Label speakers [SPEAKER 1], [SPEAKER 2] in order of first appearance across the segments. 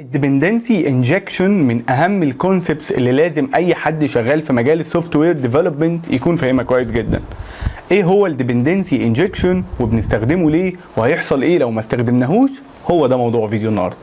[SPEAKER 1] الديبندنسي انجكشن من اهم الكونسبتس اللي لازم اي حد شغال في مجال السوفت وير ديفلوبمنت يكون فاهمها كويس جدا. ايه هو الديبندنسي انجكشن وبنستخدمه ليه وهيحصل ايه لو ما استخدمناهوش؟ هو ده موضوع فيديو النهارده.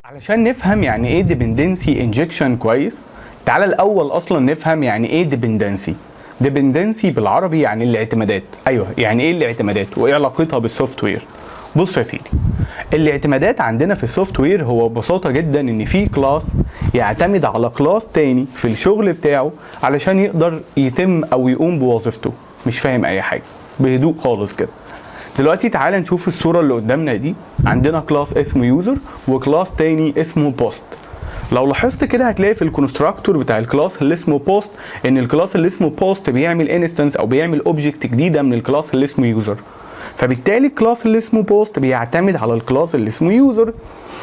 [SPEAKER 1] علشان نفهم يعني ايه ديبندنسي انجكشن كويس، تعالى الاول اصلا نفهم يعني ايه ديبندنسي. ديبندنسي بالعربي يعني الاعتمادات. ايوه، يعني ايه الاعتمادات وايه علاقتها بالسوفت وير؟ بص يا سيدي، الاعتمادات عندنا في السوفت وير هو ببساطه جدا ان في كلاس يعتمد على كلاس تاني في الشغل بتاعه علشان يقدر يتم او يقوم بوظيفته. مش فاهم اي حاجه، بهدوء خالص كده. دلوقتي تعالى نشوف الصوره اللي قدامنا دي. عندنا كلاس اسمه يوزر وكلاس تاني اسمه بوست. لو لاحظت كده هتلاقي في الكونستراكتور بتاع الكلاس اللي اسمه بوست ان الكلاس اللي اسمه بوست بيعمل انستنس او بيعمل اوبجكت جديده من الكلاس اللي اسمه يوزر. فبالتالي الكلاس اللي اسمه بوست بيعتمد على الكلاس اللي اسمه يوزر.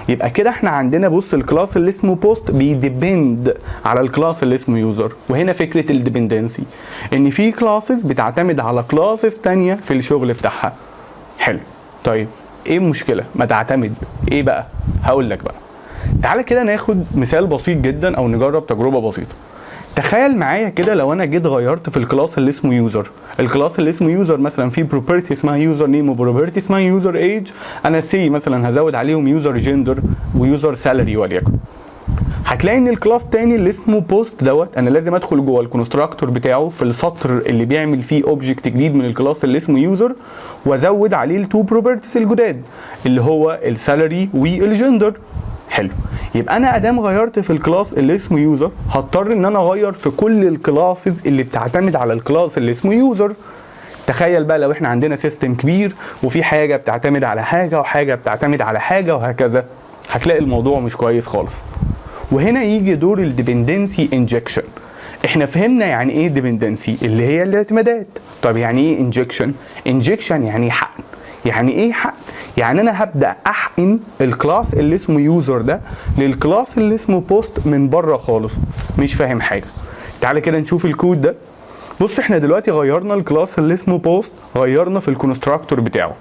[SPEAKER 1] يبقى كده احنا عندنا بص الكلاس اللي اسمه بوست بيديبند على الكلاس اللي اسمه يوزر. وهنا فكره الديبندنسي ان في كلاسز بتعتمد على كلاسز تانيه في الشغل بتاعها. حلو، طيب ايه المشكله؟ ما تعتمد. ايه بقى؟ هقول لك بقى. تعالى كده ناخد مثال بسيط جدا او نجرب تجربه بسيطه. تخيل معايا كده لو انا جيت غيرت في الكلاس اللي اسمه يوزر. الكلاس اللي اسمه يوزر مثلا فيه بروبرتي اسمها يوزر نيم وبروبرتي اسمها يوزر ايج. انا سي مثلا هزود عليهم يوزر جندر ويوزر سالري وليكن. هتلاقي ان الكلاس تاني اللي اسمه بوست دوت انا لازم ادخل جوه الكونستراكتور بتاعه في السطر اللي بيعمل فيه اوبجكت جديد من الكلاس اللي اسمه يوزر وازود عليه التو بروبرتيز الجداد اللي هو السالري والجندر. حلو، يبقى انا ادام غيرت في الكلاس اللي اسمه يوزر هضطر ان انا اغير في كل الكلاسز اللي بتعتمد على الكلاس اللي اسمه يوزر. تخيل بقى لو احنا عندنا سيستم كبير وفي حاجه بتعتمد على حاجه وحاجه بتعتمد على حاجه وهكذا، هتلاقي الموضوع مش كويس خالص. وهنا يجي دور الديبندنسي انجكشن. احنا فهمنا يعني ايه ديبندنسي اللي هي الاعتمادات. طب يعني ايه انجكشن؟ انجكشن يعني حقن. يعني ايه حقن؟ يعني انا هبدا احقن الكلاس اللي اسمه يوزر ده للكلاس اللي اسمه بوست من بره خالص. مش فاهم حاجه. تعالى كده نشوف الكود ده. بص احنا دلوقتي غيرنا الكلاس اللي اسمه بوست، غيرنا في الكونستراكتور بتاعه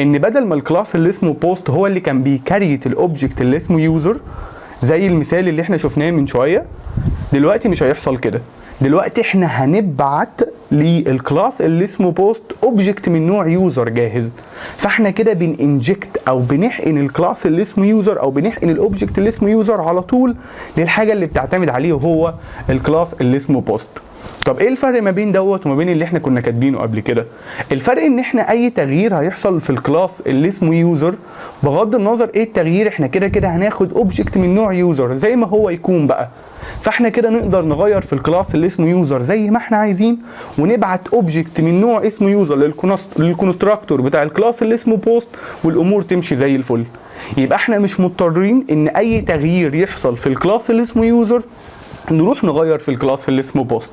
[SPEAKER 1] ان بدل ما الكلاس اللي اسمه بوست هو اللي كان بيكريت الاوبجكت اللي اسمه يوزر زي المثال اللي احنا شفناه من شويه، دلوقتي مش هيحصل كده. دلوقتي احنا هنبعت للكلاس اللي اسمه بوست اوبجكت من نوع يوزر جاهز. فاحنا كده بننجكت او بنحقن الكلاس اللي اسمه يوزر او بنحقن الاوبجكت اللي اسمه يوزر على طول للحاجه اللي بتعتمد عليه وهو الكلاس اللي اسمه بوست. طب ايه الفرق ما بين دوت وما بين اللي احنا كنا كاتبينه قبل كده؟ الفرق ان احنا اي تغيير هيحصل في الكلاس اللي اسمه يوزر بغض النظر ايه التغيير احنا كده كده هناخد اوبجكت من نوع يوزر زي ما هو يكون بقى. فاحنا كده نقدر نغير في الكلاس اللي اسمه يوزر زي ما احنا عايزين ونبعت اوبجكت من نوع اسمه يوزر للكونستراكتور بتاع الكلاس اللي اسمه بوست والامور تمشي زي الفل. يبقى احنا مش مضطرين ان اي تغيير يحصل في الكلاس اللي اسمه يوزر نروح نغير في الكلاس اللي اسمه بوست.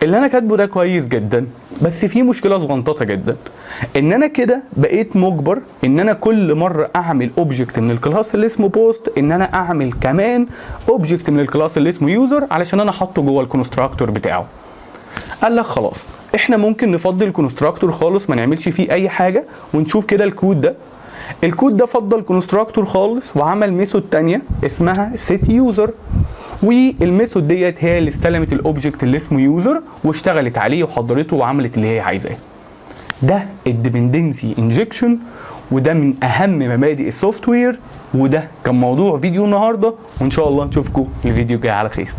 [SPEAKER 1] اللي انا كاتبه ده كويس جدا، بس في مشكله صغنططه جدا ان انا كده بقيت مجبر ان انا كل مره اعمل اوبجكت من الكلاس اللي اسمه بوست ان انا اعمل كمان اوبجكت من الكلاس اللي اسمه يوزر علشان انا احطه جوه الكونستراكتور بتاعه. قال لك خلاص احنا ممكن نفضي الكونستراكتور خالص ما نعملش فيه اي حاجه ونشوف كده الكود ده. الكود ده فضى الكونستراكتور خالص وعمل ميثود تانية اسمها set user، والميثود ديت هي اللي استلمت الاوبجكت اللي اسمه يوزر واشتغلت عليه وحضرته وعملت اللي هي عايزاه. ده الديبندنسي انجكشن، وده من اهم مبادئ السوفت وير. وده كان موضوع فيديو النهارده، وان شاء الله نشوفكم الفيديو الجاي على خير.